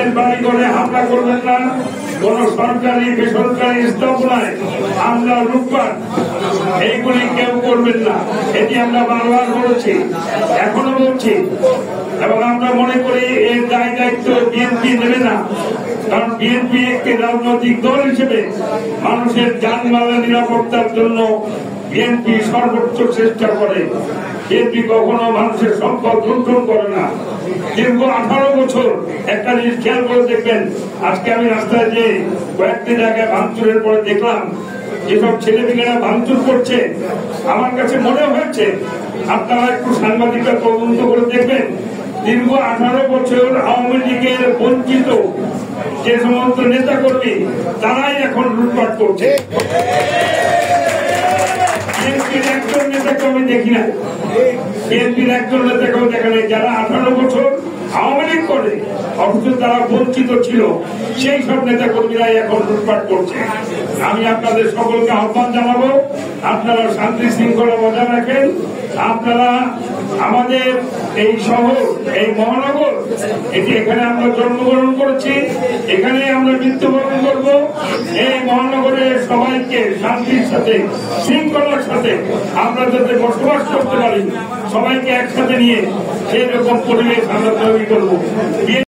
মানুষের বাড়ি ঘরে হামলা করবেন না, কোন সরকারি বেসরকারি স্থাপনায় হামলা লুটপাট এইগুলি কেউ করবেন না। এটি আমরা বারবার বলেছি, এখনো বলছি, এবং আমরা মনে করি এর দায় দায়িত্ব বিএনপি নেবে না। কারণ বিএনপি একটি রাজনৈতিক দল হিসেবে মানুষের যানবাহনের নিরাপত্তার জন্য বিএনপি সর্বোচ্চ চেষ্টা করে। বিএনপি কখনো মানুষের সম্পদ লুণ্ঠন করে না। দীর্ঘ 18 বছর একটা জিনিস খেয়াল করে দেখবেন, আজকে আমি রাস্তায় যে কয়েকটি জায়গায় ভাঙচুরের পরে দেখলাম যেসব ছেলেমেয়েরা ভাঙচুর করছে, আমার কাছে মনে হয়েছে আপনারা একটু সাংবাদিকরা তদন্ত করে দেখবেন, দীর্ঘ 18 বছর আওয়ামী লীগের বঞ্চিত যে সমস্ত নেতা কর্মী তারাই এখন লুটপাট করছে। বিএনপির একজন নেতাকে আমি দেখি না, বিএনপির একজন নেতাকেও দেখা নেই যারা 18 বছর আওয়ামী লীগ করে অথচ তারা বঞ্চিত ছিল, সেই সব নেতা কর্মীরাই এখন লুটপাট করছে। আমি আপনাদের সকলকে আহ্বান জানাবো, আপনারা শান্তি শৃঙ্খলা বজায় রাখেন। আপনারা আমাদের এই শহর, এই মহানগর, এটি এখানে আমরা জন্মগ্রহণ করেছি, এখানে আমরা মৃত্যুবরণ করব। এই মহানগরে সবাইকে শান্তির সাথে শৃঙ্খলার সাথে আমরা যাতে বসবাস করতে পারি, সবাইকে একসাথে নিয়ে সেই রকম পরিবেশ আমরা তৈরি করবো।